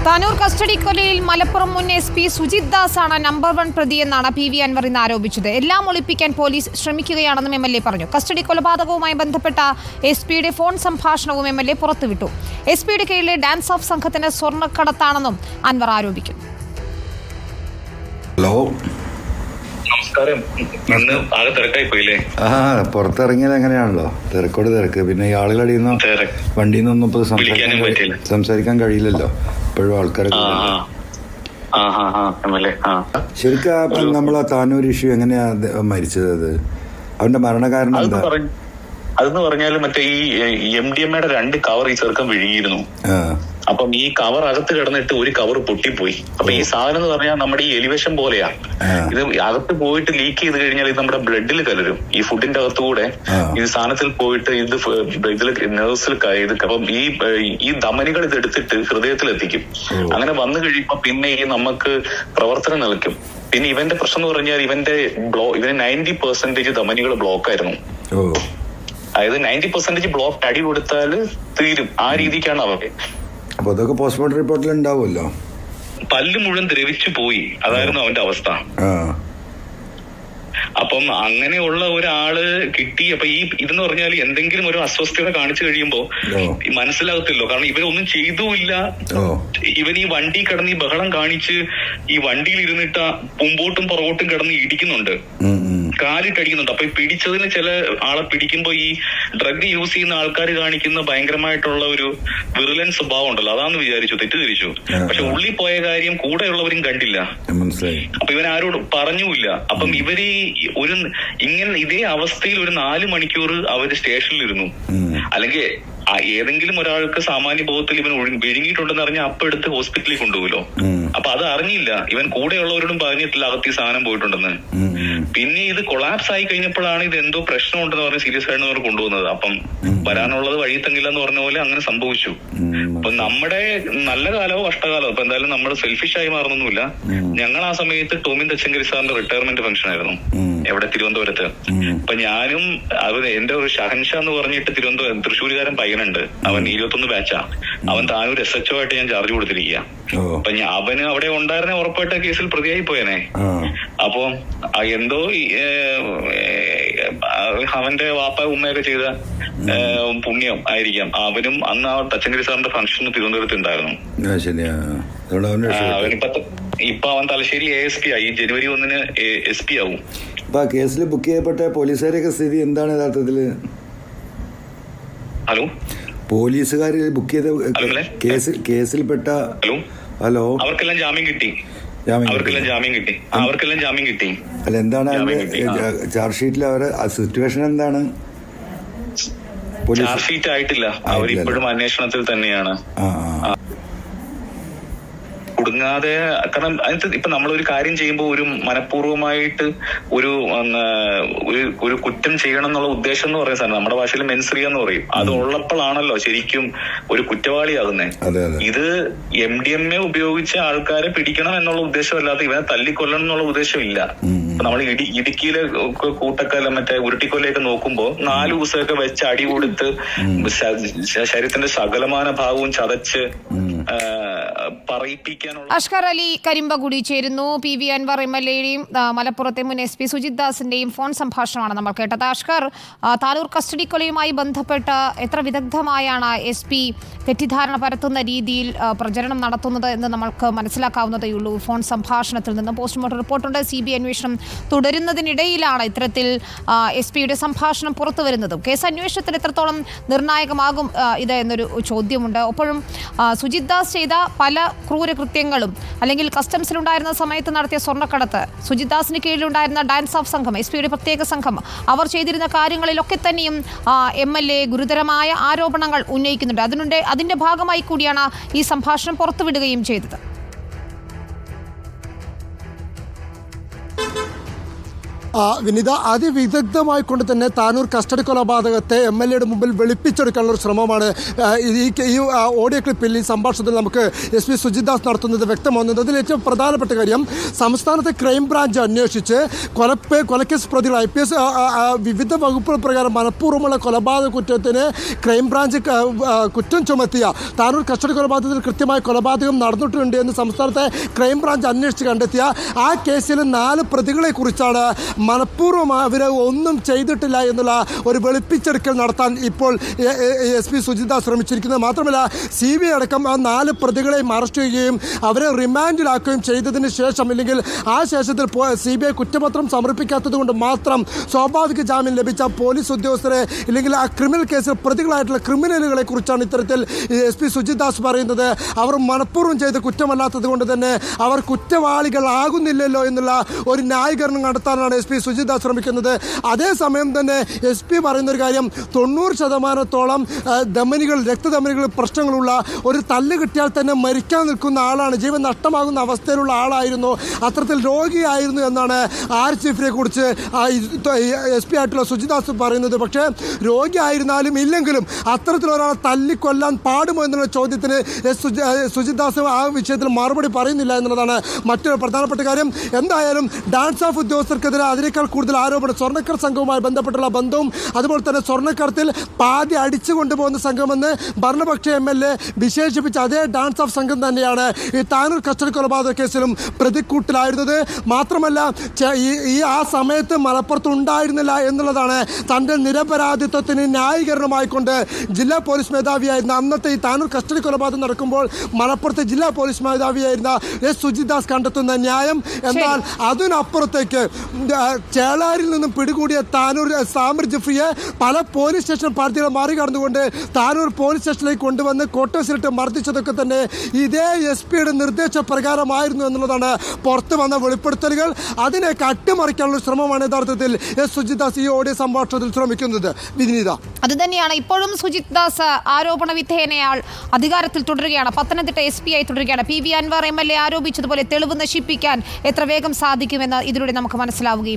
Tanur custody കൊലയിൽ Malappuram മുൻ SP Sujith Das ആണ് number 1 പ്രതിയെന്നാണ് PV Anwar ഇന്ന് ആരോപിച്ചത്. എല്ലാം ഒളിപ്പിക്കാൻ പോലീസ് ശ്രമിക്കുകയാണെന്നും MLA പറഞ്ഞു. കസ്റ്റഡി കൊലപാതകവുമായി ബന്ധപ്പെട്ട SP-യുടെ ഫോൺ സംഭാഷണവും MLA പുറത്തുവിട്ടു. SP-യുടെ കീഴിലെ ഡാൻസ് ഓഫ് സംഘത്തിന് സ്വർണ്ണക്കടത്താണെന്നും അൻവർ ആരോപിക്കുന്നു. പുറത്തിറങ്ങിയത് എങ്ങനെയാണല്ലോ, തിരക്കോട് തിരക്ക്. പിന്നെ ഈ ആളുകളടിയിൽ നിന്ന് വണ്ടിയിൽ നിന്നൊന്നും ഇപ്പൊ സംസാരിക്കാൻ കഴിയില്ലല്ലോ. ഇപ്പോഴും ആൾക്കാരൊക്കെ ശരിക്കും നമ്മളെ താനൂർ ഇഷ്യൂ എങ്ങനെയാ മരിച്ചത്? അത് അവന്റെ മരണകാരണം എന്താ? അതെന്ന് പറഞ്ഞാല് മറ്റേ ഈ MDMA-യുടെ 2 കവർ ഈ ചെറുക്കം വിഴുങ്ങിയിരുന്നു. അപ്പം ഈ കവർ അകത്ത് കിടന്നിട്ട് ഒരു കവർ പൊട്ടിപ്പോയി. അപ്പൊ ഈ സാധനം എന്ന് പറഞ്ഞാൽ നമ്മുടെ ഈ എലിവേഷൻ പോലെയാ. ഇത് അകത്ത് പോയിട്ട് ലീക്ക് ചെയ്ത് കഴിഞ്ഞാൽ ഇത് നമ്മുടെ ബ്ലഡിൽ കലരും. ഈ ഫുഡിന്റെ അകത്തുകൂടെ ഈ സാധനത്തിൽ പോയിട്ട് ഇതിൽ നെർവ്സിൽ ഇത് അപ്പം ഈ ധമനികൾ ഇത് എടുത്തിട്ട് ഹൃദയത്തിലെത്തിക്കും. അങ്ങനെ വന്നു കഴിയുമ്പോ പിന്നെ ഈ നമുക്ക് പ്രവർത്തനം നിലയ്ക്കും. പിന്നെ ഇവന്റെ പ്രശ്നം എന്ന് പറഞ്ഞാൽ ഇവന് 90% ധമനികൾ ബ്ലോക്ക് ആയിരുന്നു. അതായത് 90% ബ്ലോക്ക് അടി കൊടുത്താൽ തീരും. ആ രീതിക്കാണ് അവർക്ക്. അപ്പൊ അതൊക്കെ പോസ്റ്റ്മോർട്ടം റിപ്പോർട്ടിൽ ഉണ്ടാവുമല്ലോ. പല്ല് മുഴുവൻ ദ്രവിച്ചു പോയി. അതായിരുന്നു അവന്റെ അവസ്ഥ. അപ്പം അങ്ങനെയുള്ള ഒരാള് കിട്ടി. അപ്പൊ ഇതെന്ന് പറഞ്ഞാൽ എന്തെങ്കിലും ഒരു അസ്വസ്ഥത കാണിച്ചു കഴിയുമ്പോ മനസ്സിലാകത്തില്ലോ. കാരണം ഇവരൊന്നും ചെയ്തുമില്ല. ഇവൻ ഈ വണ്ടി കിടന്ന് ഈ ബഹളം കാണിച്ച് ഈ വണ്ടിയിൽ ഇരുന്നിട്ട് മുമ്പോട്ടും പുറകോട്ടും കിടന്ന് ഇടിക്കുന്നുണ്ട്, കാലിട്ടടിക്കുന്നുണ്ട്. അപ്പൊ ഈ പിടിച്ചതിന് ചില ആളെ പിടിക്കുമ്പോ ഈ ഡ്രഗ് യൂസ് ചെയ്യുന്ന ആൾക്കാർ കാണിക്കുന്ന ഭയങ്കരമായിട്ടുള്ള ഒരു വിറുലൻ സ്വഭാവം ഉണ്ടല്ലോ, അതാന്ന് വിചാരിച്ചു, തെറ്റിദ്ധരിച്ചു. പക്ഷെ ഉള്ളിൽ പോയ കാര്യം കൂടെയുള്ളവരും കണ്ടില്ല. അപ്പൊ ഇവൻ ആരോട് പറഞ്ഞുമില്ല. അപ്പം ഇവര് ഇങ്ങനെ ഇതേ അവസ്ഥയിൽ ഒരു 4 മണിക്കൂർ അവര് സ്റ്റേഷനിലിരുന്നു. അല്ലെങ്കിൽ ഏതെങ്കിലും ഒരാൾക്ക് സാമാന്യ ബോധത്തിൽ ഇവൻ വിഴുങ്ങിയിട്ടുണ്ടെന്ന് അറിഞ്ഞാൽ അപ്പൊ എടുത്ത് ഹോസ്പിറ്റലിൽ കൊണ്ടുപോകുമല്ലോ. അപ്പൊ അത് അറിഞ്ഞില്ല. ഇവൻ കൂടെയുള്ളവരോടും പറഞ്ഞിട്ടില്ല അകത്ത് ഈ സാധനം പോയിട്ടുണ്ടെന്ന്. പിന്നെ ഇത് കൊളാപ്സ് ആയി കഴിഞ്ഞപ്പോഴാണ് ഇത് എന്തോ പ്രശ്നമുണ്ടെന്ന് പറഞ്ഞ് സീരിയസ് ആയിട്ട് അവർ കൊണ്ടുപോകുന്നത്. അപ്പം വരാനുള്ളത് വഴി തങ്ങില്ല എന്ന് പറഞ്ഞ പോലെ അങ്ങനെ സംഭവിച്ചു. അപ്പൊ നമ്മുടെ നല്ല കാലമോ കഷ്ടകാലമോ ഇപ്പൊ എന്തായാലും നമ്മൾ സെൽഫിഷ് ആയി മാറുന്നൊന്നുമില്ല. ഞങ്ങൾ ആ സമയത്ത് ടോമിൻ തച്ചങ്കരി സാറിന്റെ റിട്ടയർമെന്റ് ഫംഗ്ഷൻ ആയിരുന്നു എവിടെ, തിരുവനന്തപുരത്ത്. അപ്പൊ ഞാനും എന്റെ ഒരു ഷഹൻഷാ എന്ന് പറഞ്ഞിട്ട് തൃശ്ശൂരുകാരൻ പയ്യനുണ്ട്. അവൻ 21 ബാച്ചാ. അവൻ താനൂർ SHO ആയിട്ട് ഞാൻ ചാർജ് കൊടുത്തിരിക്കുക. അപ്പൊ അവന് അവിടെ ഉണ്ടായിരുന്ന ഉറപ്പായിട്ട് കേസിൽ പ്രതിയായി പോയനെ. അപ്പൊ എന്തോ അവന്റെ വാപ്പ ഉമ്മയൊക്കെ ചെയ്ത പുണ്യം ആയിരിക്കാം. അവനും അന്ന് ആ തച്ചങ്കരി സാറിന്റെ ഫംഗ്ഷന് തിരുവനന്തപുരത്ത് ഉണ്ടായിരുന്നു. ഇപ്പൊ അവൻ തലശ്ശേരി ASP ആയി. ജനുവരി 1 SP ആവും. അപ്പൊ കേസിൽ ബുക്ക് ചെയ്യപ്പെട്ട പോലീസുകാരൊക്കെ സ്ഥിതി എന്താണ് യഥാർത്ഥത്തില്? ഹലോ, പോലീസുകാർ ബുക്ക് ചെയ്ത കേസിൽപ്പെട്ട ഹലോ അവർക്കെല്ലാം ജാമ്യം കിട്ടി. അല്ല, എന്താണ് ചാർജ് ഷീറ്റിൽ അവരെ സിറ്റുവേഷൻ എന്താണ്? ചാർജ് ഷീറ്റ് ആയിട്ടില്ല. അവരിപ്പോഴും അന്വേഷണത്തിൽ തന്നെയാണ്. കുടുങ്ങാതെ. കാരണം അതിനകത്ത് ഇപ്പൊ നമ്മളൊരു കാര്യം ചെയ്യുമ്പോൾ ഒരു മനഃപൂർവ്വമായിട്ട് ഒരു കുറ്റം ചെയ്യണം എന്നുള്ള ഉദ്ദേശം എന്ന് പറയുന്ന സാധനം നമ്മുടെ ഭാഷയിൽ മെൻസ്രിയ എന്ന് പറയും. അത് ഉള്ളപ്പോഴാണല്ലോ ശരിക്കും ഒരു കുറ്റവാളിയാകുന്നത്. ഇത് MDMA ഉപയോഗിച്ച ആൾക്കാരെ പിടിക്കണം എന്നുള്ള ഉദ്ദേശമല്ലാതെ ഇവനെ തല്ലിക്കൊല്ലണം എന്നുള്ള ഉദ്ദേശമില്ല. നമ്മൾ ഇടുക്കിയിലെ കൂട്ടക്കൊല മറ്റേ ഉരുട്ടിക്കൊലയൊക്കെ നോക്കുമ്പോ 4 ദിവസമൊക്കെ വെച്ച് അടി കൊടുത്ത് ശരീരത്തിന്റെ സകലമാന ഭാഗവും ചതച്ച് അഷ്കർ അലി കരിമ്പ കൂടി ചേരുന്നു. PV അൻവർ MLA-യുടെയും മലപ്പുറത്തെ മുൻ SP സുജിത് ദാസിന്റെയും ഫോൺ സംഭാഷണമാണ് നമ്മൾ കേട്ടത്. അഷ്കർ, താനൂർ കസ്റ്റഡി കൊലയുമായി ബന്ധപ്പെട്ട് എത്ര വിദഗ്ധമായാണ് SP തെറ്റിദ്ധാരണ പരത്തുന്ന രീതിയിൽ പ്രചരണം നടത്തുന്നത് എന്ന് നമ്മൾക്ക് മനസ്സിലാക്കാവുന്നതേ ഉള്ളൂ. ഫോൺ സംഭാഷണത്തിൽ നിന്ന് പോസ്റ്റ്മോർട്ടം റിപ്പോർട്ടുണ്ട്. CBI അന്വേഷണം തുടരുന്നതിനിടയിലാണ് ഇത്തരത്തിൽ SP-യുടെ സംഭാഷണം പുറത്തു വരുന്നതും. കേസ് അന്വേഷണത്തിൽ എത്രത്തോളം നിർണായകമാകും ഇത് എന്നൊരു ചോദ്യമുണ്ട്. ഒപ്പോഴും സുജിത് ദാസ് ചെയ്ത പല ക്രൂരകൃത്യങ്ങളും അല്ലെങ്കിൽ കസ്റ്റംസിലുണ്ടായിരുന്ന സമയത്ത് നടത്തിയ സ്വർണ്ണക്കടത്ത്, സുജിത് ദാസിന് കീഴിലുണ്ടായിരുന്ന ഡാൻസ് ഓഫ് സംഘം, SP-യുടെ പ്രത്യേക സംഘം, അവർ ചെയ്തിരുന്ന കാര്യങ്ങളിലൊക്കെ തന്നെയും MLA ഗുരുതരമായ ആരോപണങ്ങൾ ഉന്നയിക്കുന്നുണ്ട്. അതിന്റെ ഭാഗമായി കൂടിയാണ് ഈ സംഭാഷണം പുറത്തുവിടുകയും ചെയ്തത്. വിനിത അതിവിദഗ്ധമായി കൊണ്ട് തന്നെ താനൂർ കസ്റ്റഡി കൊലപാതകത്തെ MLA യുടെ മുമ്പിൽ വെളുപ്പിച്ചെടുക്കാനുള്ള ഒരു ശ്രമമാണ് ഈ ഓഡിയോ ക്ലിപ്പിൽ ഈ സംഭാഷണത്തിൽ നമുക്ക് SP സുജിത് ദാസ് നടത്തുന്നത് വ്യക്തമാകുന്നത്. അതിൽ ഏറ്റവും പ്രധാനപ്പെട്ട കാര്യം സംസ്ഥാനത്തെ ക്രൈംബ്രാഞ്ച് അന്വേഷിച്ച് കൊലക്കേസ് പ്രതികൾ IPS വിവിധ വകുപ്പുകൾ പ്രകാരം മനഃപൂർവ്വമുള്ള കൊലപാതക കുറ്റത്തിന് ക്രൈംബ്രാഞ്ച് കുറ്റം ചുമത്തിയ താനൂർ കസ്റ്റഡി കൊലപാതകത്തിൽ കൃത്യമായ കൊലപാതകം നടന്നിട്ടുണ്ട് എന്ന് സംസ്ഥാനത്തെ ക്രൈംബ്രാഞ്ച് അന്വേഷിച്ച് കണ്ടെത്തിയ ആ കേസിൽ 4 പ്രതികളെ കുറിച്ചാണ് മനഃപൂർവ്വം അവർ ഒന്നും ചെയ്തിട്ടില്ല എന്നുള്ള ഒരു വെളുപ്പിച്ചെടുക്കൽ നടത്താൻ ഇപ്പോൾ SP സുജിത് ദാസ് ശ്രമിച്ചിരിക്കുന്നത്. മാത്രമല്ല CBI അടക്കം ആ 4 പ്രതികളെയും അറസ്റ്റ് ചെയ്യുകയും അവരെ റിമാൻഡിലാക്കുകയും ചെയ്തതിന് ശേഷം ഇല്ലെങ്കിൽ ആ ശേഷത്തിൽ CBI കുറ്റപത്രം സമർപ്പിക്കാത്തത് കൊണ്ട് മാത്രം സ്വാഭാവിക ജാമ്യം ലഭിച്ച പോലീസ് ഉദ്യോഗസ്ഥരെ ഇല്ലെങ്കിൽ ആ ക്രിമിനൽ കേസിൽ പ്രതികളായിട്ടുള്ള ക്രിമിനലുകളെ കുറിച്ചാണ് ഇത്തരത്തിൽ SP സുജിത് ദാസ് പറയുന്നത്. അവർ മനഃപൂർവ്വം ചെയ്ത കുറ്റമല്ലാത്തത് കൊണ്ട് തന്നെ അവർ കുറ്റവാളികളാകുന്നില്ലല്ലോ എന്നുള്ള ഒരു ന്യായീകരണം കണ്ടെത്താനാണ് SP സുജിത് ദാസ് ശ്രമിക്കുന്നത്. അതേസമയം തന്നെ SP പറയുന്നൊരു കാര്യം 90% ധമനികൾ രക്തധമനികൾ പ്രശ്നങ്ങളുള്ള ഒരു തല്ല് കിട്ടിയാൽ തന്നെ മരിക്കാൻ നിൽക്കുന്ന ആളാണ്, ജീവൻ നഷ്ടമാകുന്ന അവസ്ഥയിലുള്ള ആളായിരുന്നു, അത്തരത്തിൽ രോഗിയായിരുന്നു എന്നാണ് ചീഫിനെ കുറിച്ച് SP ആയിട്ടുള്ള സുജിത് ദാസ് പറയുന്നത്. പക്ഷേ രോഗിയായിരുന്നാലും ഇല്ലെങ്കിലും അത്തരത്തിലൊരാളെ തല്ലിക്കൊല്ലാൻ പാടുമോ എന്നുള്ള ചോദ്യത്തിന് സുജിത് ദാസ് ആ വിഷയത്തിൽ മറുപടി പറയുന്നില്ല എന്നുള്ളതാണ് മറ്റൊരു പ്രധാനപ്പെട്ട കാര്യം. എന്തായാലും ഡാൻസ് ഓഫ് ഉദ്യോഗസ്ഥർക്കെതിരെ അതിനേക്കാൾ കൂടുതൽ ആരോപണം സ്വർണ്ണക്കർ സംഘവുമായി ബന്ധപ്പെട്ടുള്ള ബന്ധവും അതുപോലെ തന്നെ സ്വർണ്ണക്കടത്തിൽ പാതി അടിച്ചു കൊണ്ടുപോകുന്ന സംഘമെന്ന് ഭരണപക്ഷ MLA വിശേഷിപ്പിച്ച അതേ ഡാൻസ് ഓഫ് സംഘം തന്നെയാണ് ഈ താനൂർ കസ്റ്റഡി കൊലപാതക കേസിലും പ്രതിക്കൂട്ടിലായിരുന്നത്. മാത്രമല്ല ആ സമയത്ത് മലപ്പുറത്ത് ഉണ്ടായിരുന്നില്ല എന്നുള്ളതാണ് തൻ്റെ നിരപരാധിത്വത്തിന് ന്യായീകരണമായിക്കൊണ്ട് ജില്ലാ പോലീസ് മേധാവിയായിരുന്ന അന്നത്തെ ഈ താനൂർ കസ്റ്റഡി കൊലപാതകം നടക്കുമ്പോൾ മലപ്പുറത്തെ ജില്ലാ പോലീസ് മേധാവിയായിരുന്ന സുജിത് ദാസ് കണ്ടെത്തുന്ന ന്യായം. എന്നാൽ അതിനപ്പുറത്തേക്ക് ചേളാരിൽ നിന്നും പിടികൂടിയ താനൂർ സാമിർ ജിഫ്രിയെ പല പോലീസ് സ്റ്റേഷൻ പാർട്ടികളെ മറികടന്നുകൊണ്ട് താനൂർ പോലീസ് സ്റ്റേഷനിലേക്ക് കൊണ്ടുവന്ന് ക്വാർട്ടേഴ്സിലിട്ട് മർദ്ദിച്ചതൊക്കെ തന്നെ ഇതേ SP യുടെ നിർദ്ദേശപ്രകാരമായിരുന്നു എന്നുള്ളതാണ് പുറത്തു വന്ന വെളിപ്പെടുത്തലുകൾ. അതിനെയൊക്കെ അട്ടിമറിക്കാനുള്ള ശ്രമമാണ് യഥാർത്ഥത്തിൽ സുജിത് ദാസ് ഈ ഓഡിയോ സംഭാഷണത്തിൽ ശ്രമിക്കുന്നത്. വിനീത, അത് തന്നെയാണ് ഇപ്പോഴും സുജിത് ദാസ് ആരോപണ വിധേയനയാൾ അധികാരത്തിൽ തുടരുകയാണ്. പത്തനംതിട്ട SP ആയി തുടരുകയാണ്. PV അൻവർ MLA ആരോപിച്ചതുപോലെ തെളിവ് നശിപ്പിക്കാൻ എത്ര വേഗം സാധിക്കുമെന്ന് ഇതിലൂടെ നമുക്ക് മനസ്സിലാവുകയും